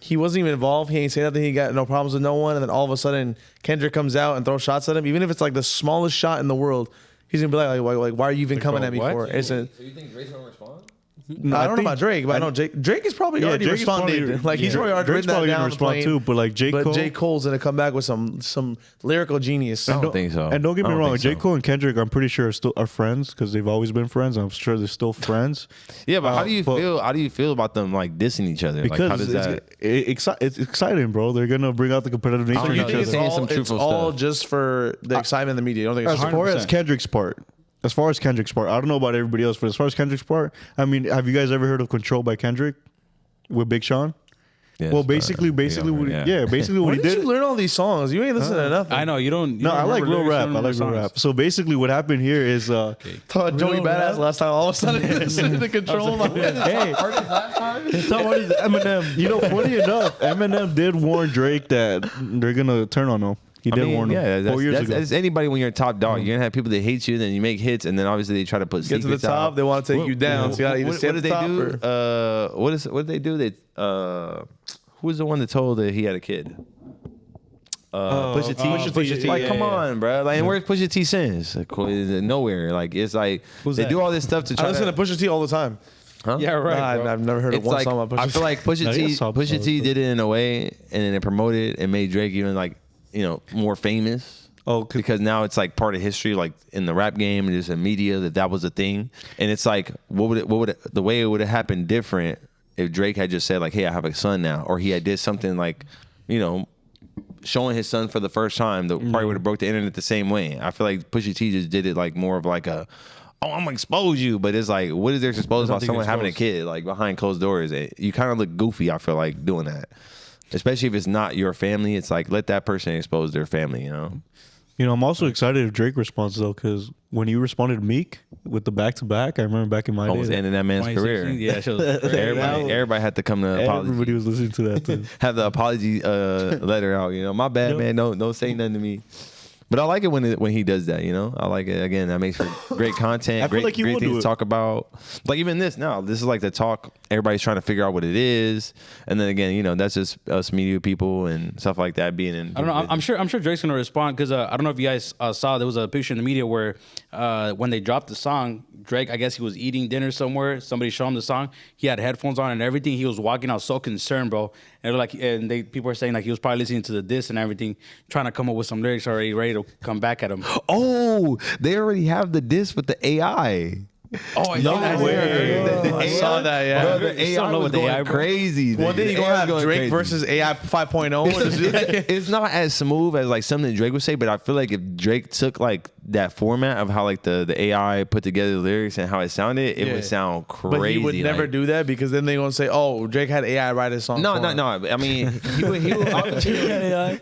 he wasn't even involved. He ain't saying nothing. He got no problems with no one. And then all of a sudden, Kendrick comes out and throws shots at him. Even if it's like the smallest shot in the world, he's gonna be like why are you even coming bro, at me what? for? It's a, So you think Drake's gonna respond? no, I don't know about Drake, but I know Drake is probably already Drake is responded. probably- Like he's already Drake's written that probably down gonna on the respond plane. too. But like J. Cole, But J. Cole's gonna come back with some lyrical genius. I don't think so. And don't get I me don't wrong, think J. so. Cole and Kendrick, I'm pretty sure are friends because they've always been friends. I'm sure they're still friends. Yeah, but how do you but- feel? How do you feel about them like dissing each other? Because Like, how does that? it's exciting, bro. They're gonna bring out the competitive nature don't in know. each think other. it's Saying all, some it's truthful all stuff. just for the excitement of the media. I don't think it's As far as 100%. Kendrick's part, I don't know about everybody else, but as far as Kendrick's part, I mean, have you guys ever heard of "Control" by Kendrick with Big Sean? Yes, Well, basically, what When he did did. you learn all these songs? You ain't listening to nothing. I know you don't. No, I like real rap. I like real rap. So basically, what happened here is, Thought Joey Real Badass rap? last time. All of a sudden, listening to Control. hey, Some artists, Eminem. you know, funny enough, Eminem did warn Drake that they're gonna turn on him. He did warn him yeah, 4 years ago. that's anybody when you're a top dog. You're gonna have people that hate you, then you make hits, and then obviously they try to put Get to the secrets top, out. they want to take you down. So you gotta either What stay at did the they top do? or What did they do? They who was the one that told that he had a kid? Pusha T. Pusha T, Like, yeah, come yeah. on, bro. Like, and where's Pusha T since? Like, nowhere. Like, it's like Who's they that? do all this stuff to I try listen to Pusha T all the time. Huh? Yeah, right. Nah, bro. I've never heard of It's one like song about Pusha I T. feel like Pusha No, he T. has songs Pusha about T it. did it in a way, and then it promoted and made Drake even like more famous. Oh, Because now it's like part of history, like in the rap game and just in media that was a thing. And it's like, the way it would have happened different if Drake had just said like, hey, I have a son now, or he had did something like, showing his son for the first time that probably would have broke the internet the same way. I feel like Pusha T just did it like more of like a, oh, I'm gonna expose you, but it's like, what is there to expose about Nothing someone having a exposed. kid like behind closed doors? You kind of look goofy. I feel like doing that, especially if it's not your family. It's like let that person expose their family. I'm also excited if Drake responds though, because when he responded to Meek with the back-to-back, I remember back in my Almost day, ending that man's 2016, career. Yeah, she was great. Everybody had to come to apology. everybody was listening to that too. Have the apology letter out. My bad, man. Don't say nothing to me. But I like it when he does that. I like it. Again, that makes for great content. I feel great like he great will things do to it. talk about. Like even this now. This is like the talk. Everybody's trying to figure out what it is, and then again, that's just us media people and stuff like that being in. I don't know. I'm sure Drake's gonna respond because I don't know if you guys saw there was a picture in the media where when they dropped the song, Drake, I guess he was eating dinner somewhere. Somebody showed him the song. He had headphones on and everything. He was walking out so concerned, bro. And people were saying like he was probably listening to the diss and everything, trying to come up with some lyrics already ready to come back at him. Oh, they already have the disc with the AI. Oh, I No saw that. way. I saw that, yeah. Bro, Bro, the you still AI know was what the going AI, bro. crazy. One day The you gonna AI was have going Drake crazy. versus AI 5.0. and just be like, It's not as smooth as like something that Drake would say, but I feel like if Drake took like that format of how like the AI put together the lyrics and how it sounded, it Yeah. would sound crazy. but he would never like, do that because then they gonna say, "Oh, Drake had AI write his song." No, for no, him. no. I mean,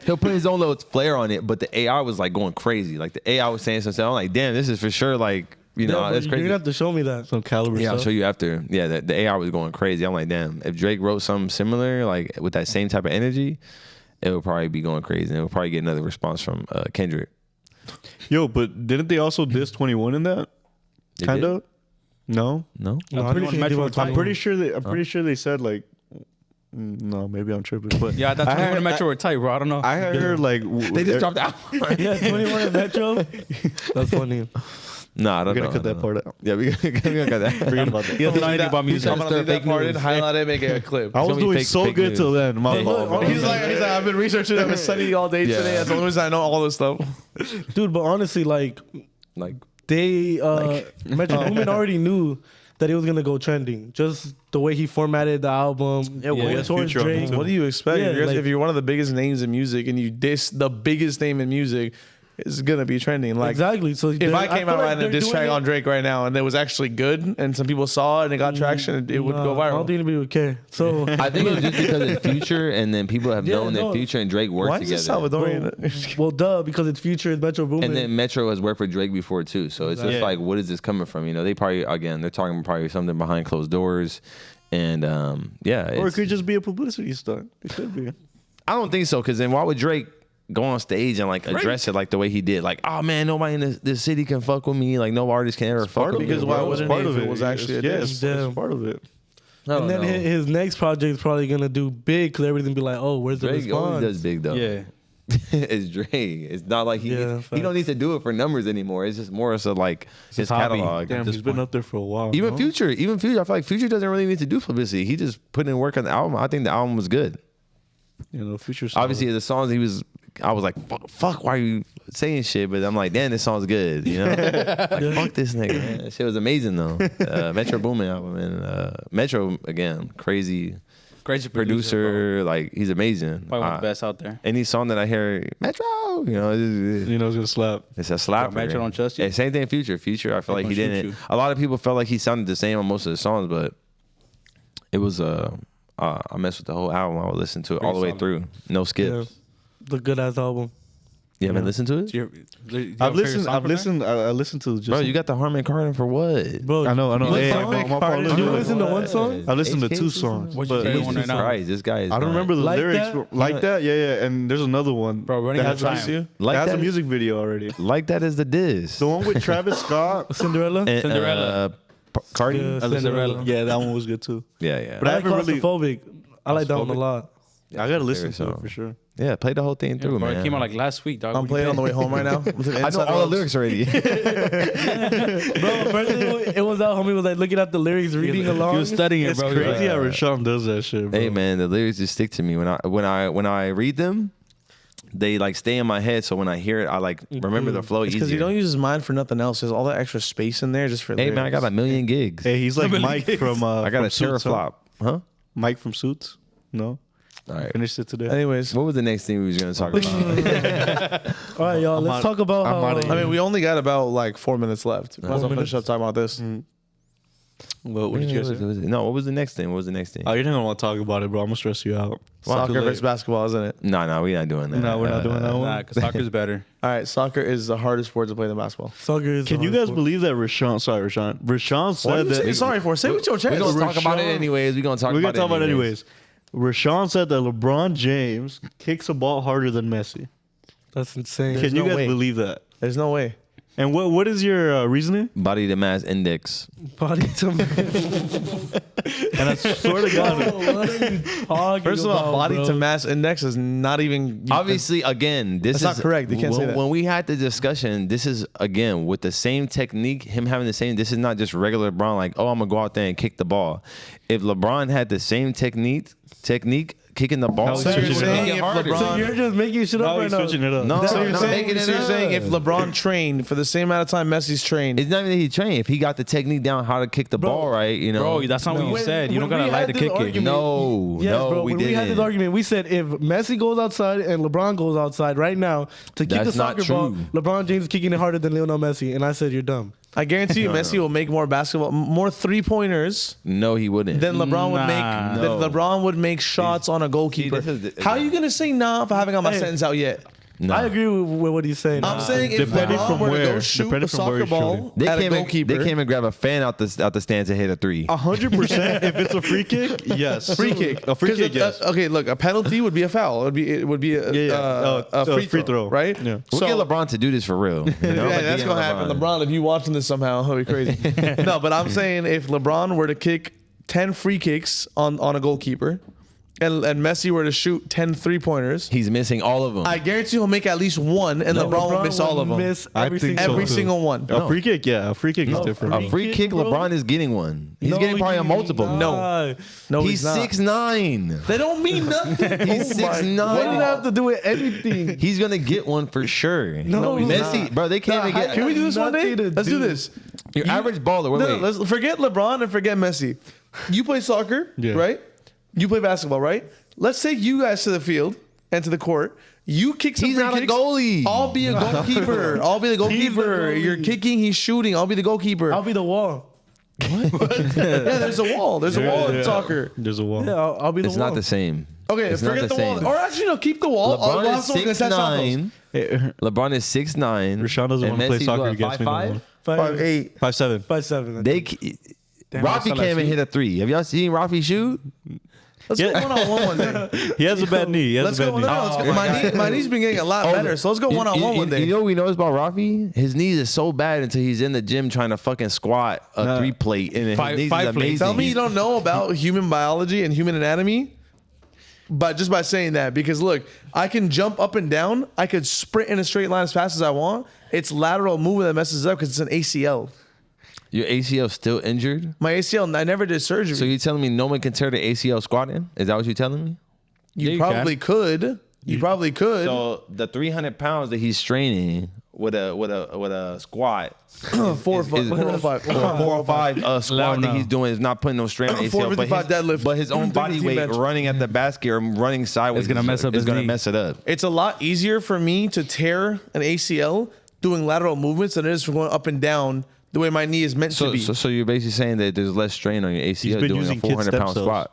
he'll put his own little flair on it, but the AI was like going crazy. Like the AI was saying something. I'm like, damn, this is for sure. Like, that's You're crazy. gonna have to show me that. Some caliber Yeah, I'll stuff. show you after. Yeah, the AI was going crazy. I'm like, damn, if Drake wrote something similar, like with that same type of energy, it would probably be going crazy. And it would probably get another response from Kendrick. Yo, but didn't they also diss 21 in that? They Kind did? of. No, No, I'm pretty sure sure I'm pretty sure they. I'm pretty sure they said like. No, maybe I'm tripping. But Yeah, that's I 21 heard- and Metro were tight, bro. I don't know. I heard like They just dropped out. Yeah, 21 at Metro. That's funny. No, I don't We're know. gonna cut that part out. Yeah, we gonna cut that. Forget about that. He doesn't know anything about music. I'm gonna leave that part in, highlight it, make it a clip. I was Show me doing fake- so fake good news. till then. My fault, bro. He's like, I've been researching. I've been studying all day Yeah. today. As long as I know all this stuff. Dude, but honestly, like Like, they Metro Boomin already knew that he was gonna go trending. Just the way he formatted the album. Yeah, well, yeah, towards Future on Drake. it, What do you expect? Yeah, If you're- like- if you're one of the biggest names in music and you diss the biggest name in music, is gonna be trending. Like Exactly. So if I came out writing a diss track on Drake right now and it was actually good and some people saw it and it got traction, it would go I viral. don't think anybody would care. So I think it's just because it's Future, and then people have known that Future and Drake work Why is this together. Salvadorian? well, duh, because it's Future, it's Metro Boomin. And then Metro has worked for Drake before too, so it's just Yeah. like, what is this coming from? You know, they probably they're talking probably something behind closed doors, and yeah, Or it could just be a publicity stunt. It could be. I don't think so, because then why would Drake go on stage and like address it like the way he did? Like, oh man, nobody in this city can fuck with me. Like, no artist can ever fuck with me. Because why wouldn't part he of if it was actually a yes, diss? it's part of it. And then his next project is probably gonna do big because everybody's gonna be like, "Oh, where's the Drake always response?" does big though. Yeah. It's Drake. It's not like he Yeah, don't need to do it for numbers anymore. It's just more so like his hobby. catalog. Damn, he's been up there for a while. Even huh? Future, I feel like Future doesn't really need to do publicity. He just put in work on the album. I think the album was good. You know, Future. Obviously, the songs I was like, fuck, why are you saying shit? But I'm like, damn, this song's good. You know, like, fuck this nigga, man. That shit was amazing though. Metro Boomin album, and Metro again, crazy producer. Like, he's amazing. Probably one of the best out there. Any song that I hear, Metro, you know, you know, it's gonna slap. it's a slapper. Metro don't trust you? Yeah, same thing. Future, I feel like he gonna shoot didn't. you. A lot of people felt like he sounded the same on most of the songs, but it was I messed with the whole album. I would listen to it all the way solid. through, no skips. Yeah. The good ass album. You haven't listened to it, I've listened to just. bro? You got the Harman Kardon for what? Bro, I know. What Hey, song? I'm off all Did you listen to one song? I listened to HK? two songs. What but you Jesus one right now? Christ, this guy is. I don't remember the Like lyrics. That? Like that? Yeah. And there's another one. Bro, Running that Out of has, Time. Like that has that. a music video already. Like that is the diss. The one with Travis Scott. Cinderella. And, Cinderella. Cardi. Yeah, Yeah, Cinderella. Yeah, that one was good too. yeah. But I I like haven't really. Claustrophobic. I like that one a lot. I gotta listen to song. it for sure. Yeah, play the whole thing through, Bro, man. it came out like last week, dog. I'm playing on the way home right now. I know all the lyrics already. Bro, first it was out, homie was like looking at the lyrics, reading along. He was studying it, It's bro. crazy how Rashan does that shit, bro. Hey man, the lyrics just stick to me when I read them. They like stay in my head, so when I hear it, I like remember the flow Because easier. he don't use his mind for nothing else. There's all that extra space in there just for. Hey man, I got lyrics. 1 million gigs. Hey, he's like Mike from. I got from a Suits, huh? teraflop, huh? Mike from Suits. No, All right. finished it today. Anyways, What was the next thing we was gonna talk about? All right, y'all. Let's talk about I'm how. outta here. I mean, we only got about like 4 minutes left. Might as well finish up talking about this. What did you guys say? No, what was the next thing? What was the next thing? Oh, you're not gonna want to talk about it, bro. I'm gonna stress you out. Soccer versus basketball, isn't it? No, we're not doing that. No, we're not doing that one. Nah, because soccer's better. All right, soccer is the hardest sport to play than basketball. Soccer is Can the you hardest guys sport. believe that Rashan said that Sorry for say with your chest. We're gonna talk about it Rashawn- anyways. We're gonna talk we're about gonna talk about it anyways. anyways. Rashan said that LeBron James kicks a ball harder than Messi. That's insane. Can you no guys way. believe that? There's no way. And what is your reasoning? Body to mass index. Body to man. And I swear to God, What are you talking First of all, about, body bro? to mass index is not even. Obviously, again, this That's is not correct. You can't say when, that. when we had the discussion, this is again with the same technique, him having the same. This is not just regular LeBron, like, oh, I'm gonna go out there and kick the ball. If LeBron had the same technique kicking the ball, So you're he would saying make it if harder. LeBron- So you're just making shit up now right he's now. switching it up. No, So I'm you're not saying, making it so you're up. saying if LeBron trained for the same amount of time Messi's trained, It's not even that he trained. If he got the technique down, how to kick the ball right, you know. Bro, that's not what you When- said. You when don't gotta we lie had to this kick it. argument- No, Yes, no, bro. we When didn't. we had this argument, we said if Messi goes outside and LeBron goes outside right now to kick the That's not soccer ball, true. LeBron James is kicking it harder than Lionel Messi, and I said you're dumb. I guarantee you Messi will make more more 3-pointers No, he wouldn't. than LeBron would make. Nah. Than LeBron would make shots on a goalkeeper. See, this is- How are you gonna say nah for having got my Hey. sentence out yet? No. I agree with what he's saying. I'm saying if Depending LeBron from were to go where. shoot Depending a from where soccer he's shooting. ball They at a came goalkeeper, and grab a fan out the stands and hit a three. 100%. If it's a free kick, yes. free kick. A free 'Cause kick, yes. okay, look, a penalty would be a foul. It would be a free throw, right? Yeah. We'll get LeBron to do this for real. You know? Yeah, Like, that's DM gonna happen. LeBron, if you watching this somehow, it'll be crazy. No, but I'm saying if LeBron were to kick 10 free kicks on a goalkeeper, and Messi were to shoot 10 3-pointers, He's missing all of them. I guarantee he'll make at least one, and LeBron will miss all of them. Miss I every think single Every too. single one. A free kick, yeah. A free kick is different. a free kick, bro. LeBron is getting one. He's No, getting probably a he's multiple. not. No, He's not. 6'9". They don't mean nothing. He's 6'9". What did it have to do with anything? He's gonna get one for sure. No, he's Messi, not. bro, they can't even get. Can we do this one day? Nothing to Let's do do. this. Your average baller. Wait, No, wait. let's forget LeBron and forget Messi. You play soccer, Yeah. right? You play basketball, right? Let's take you guys to the field and to the court, You kick some He's free not a kicks. goalie. I'll be a goalkeeper. I'll be the goalkeeper. goalie. You're kicking, he's shooting. I'll be the goalkeeper. I'll be the wall. Yeah, there's a wall. There's a wall in soccer. There's a wall. Yeah, I'll be the It's wall. not the same. Okay, It's forget not the wall. same. Or actually, no, keep the wall. LeBron I'll is also gonna set Santos. 6'9". LeBron is 6'9". Rashan doesn't and want to play Messi's soccer what, against me. 5'5"? 5'8". 5'7". 5'7". They Damn, Raffi I saw can't that even tweet. hit a three. Have y'all seen Raffi shoot? Let's go one-on-one one day. He has a bad knee. He has Let's a go. bad No, knee. no, let's go. My knee's been getting a lot better. So let's go one-on-one one day. You know what we know about Raffi? His knees is so bad until he's in the gym trying to fucking squat a 3-plate, and his Five- knees five is plate. amazing. Tell me you don't know about human biology and human anatomy, but just by saying that, because look, I can jump up and down. I could sprint in a straight line as fast as I want. It's lateral movement that messes up because it's an ACL. Your ACL still injured? My ACL, I never did surgery. So you're telling me no one can tear the ACL squatting? Is that what you're telling me? you you probably could. You probably could. So the 300 pounds that he's straining with a squat, 405. 405 squat No. that he's doing is not putting no strain on ACL, 455 deadlift. but his own body 315 weight bench. running at the basket or running sideways It's gonna mess up It's his gonna knee. mess it up. It's a lot easier for me to tear an ACL doing lateral movements than it is for going up and down the way my knee is meant to be. So you're basically saying that there's less strain on your ACL been doing a using kid 400 stem pound cells. squat.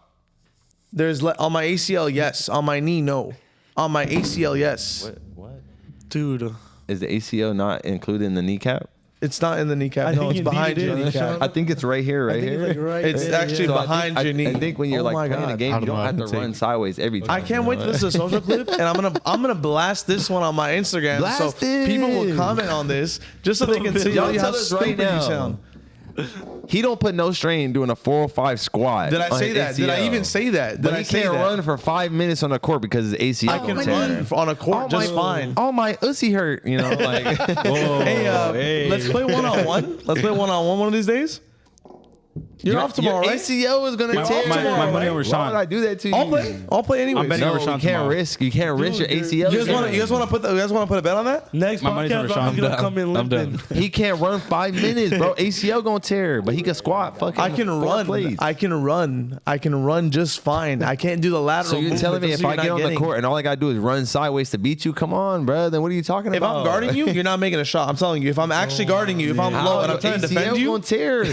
There's on my ACL, yes. On my knee, no. On my ACL, yes. What? Dude. Is the ACL not included in the kneecap? It's not in the kneecap. I No, think it's indeed behind it your is. kneecap. I think it's right here, right here. It's actually So behind I your knee. I think when you're Oh like my playing a God. game, I you don't don't know. have to Take run it. sideways every time. I can't wait to listen to a social clip, and I'm gonna blast this one on my Instagram, Blast so people will it. comment on this just so they can see Y'all how tell us right stupid you now. sound. He don't put no strain doing a 405 squat. Did I on say his that? Did I ACL. even say that? Did But I he say can't that? run for 5 minutes on the court because his ACL. I can gonna tear. run on a court just fine. Oh my ussy hurt. You know, like Hey, let's play one-on-one. Let's play one-on-one one of these days. You're off tomorrow, your right? ACL is gonna You're tear. off tomorrow, my money right? on Why Rashan. would I do that to you? I'll play anyways. I'm betting No, on you Rashan can't tomorrow. risk. You can't risk your ACL. You guys want to put a bet on that? Next My money's on podcast, Rashan. I'm gonna I'm come in done. limping. He can't run 5 minutes, bro. ACL gonna tear, but he can squat. Fucking. I can 4 run. plates. I can run just fine. I can't do the lateral. So you're telling me movements if that I you're get not on the getting. court and all I gotta do is run sideways to beat you? Come on, bro. Then what are you talking If about? I'm guarding you, you're not making a shot. I'm telling you. If I'm actually guarding you, if I'm low and I'm trying to defend you, gonna tear.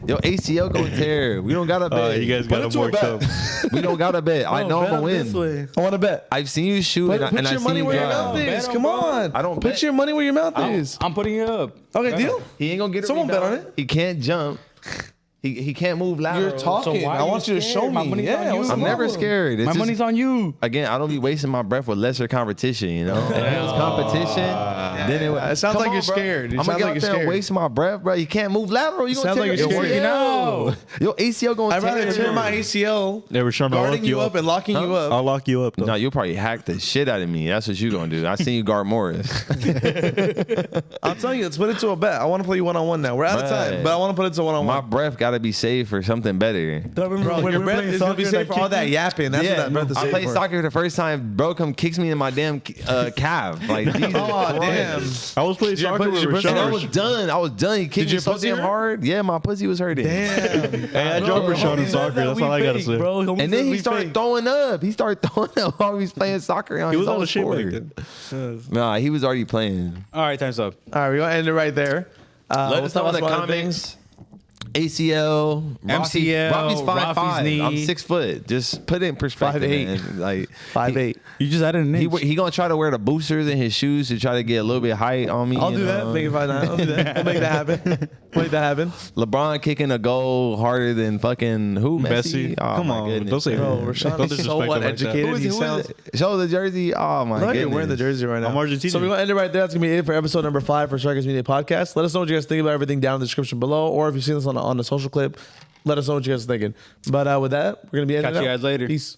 Yo, ACL gonna tear. We don't gotta bet. You guys Put got it him to a worked bet. up. We don't gotta bet. I know I'm gonna This win. way. I want to bet. I've seen you shoot Put and your I've money seen where you your mouth drive. is. Bet Come on, on. I don't Put bet. your money where your mouth is. I'm putting it up. Okay, deal. He ain't gonna get a Someone bet rebound. on it. He can't jump. He can't move lateral. You're talking. why I are want you you to show scared? My me. money's Yeah, on you. what's the I'm never problem? scared. It's My just- money's on you. Again, I don't be wasting my breath with lesser competition, you know? If it was competition, then it would. It sounds Come like on, you're bro. scared. It I'm sounds gonna get like out you're there and scared. waste my breath, bro. You can't move lateral. You gonna Sounds tear like your you're scared. ACL. Your ACL gonna I'd tear. rather tear my ACL Yeah, Rashan, I'll guarding lock you up and locking you up. I'll lock you up. Though. No, you'll probably hack the shit out of me. That's what you gonna do. I seen you guard Morris. I'm telling you, let's put it to a bet. I want to play you one-on-one now. We're out of time, Right. but I want to put it to My one-on-one. breath gotta be safe for something better. Do I remember Bro, when your we were breath playing is going to be soccer safe for and I all that kicked yapping. That's what that breath is I safe played for. soccer for the first time. Bro, come kicks me in my damn calf. Like, Jesus Oh, damn. Christ. I was playing Did you soccer put- with did you put- And I Rashan. was done. I was done. He kicked your me so pussy damn hurt? hard. Yeah, my pussy was hurting. Damn. Hey, I dropped Rashan in soccer. That's all I gotta say. Bro. And then he started throwing up. He started throwing up while he was playing soccer. He was on the shit back then. Nah, he was already playing. All right, time's up. All right, we're going to end it right there. Let us know in the some other comments. ACL, MCL, Raffi's 5'5". Raffi's knee. I'm 6 foot. Just put it in perspective, 5'8". man. Like 5'8". You just added an inch. he gonna try to wear the boosters in his shoes to try to get a little bit height on me. I'll you do that. know? Make it 5'9". I'll do that. We'll make that happen. We'll make that happen. LeBron kicking a goal harder than fucking who? Messi. Messi. Oh, Come my on, goodness. don't say Bro, that. Rashan Don't is disrespect so him like that. uneducated. Who is He it? sounds. Show the jersey. Oh my I like goodness. you're wearing the jersey right now. I'm Argentinian. So we're going to end it right there. That's going to be it for episode number 5 for Strikers Media Podcast. Let us know what you guys think about everything down in the description below, or if you've seen this on the social clip, let us know what you guys are thinking. But with that, we're going to be ending Catch it you out. guys later. Peace.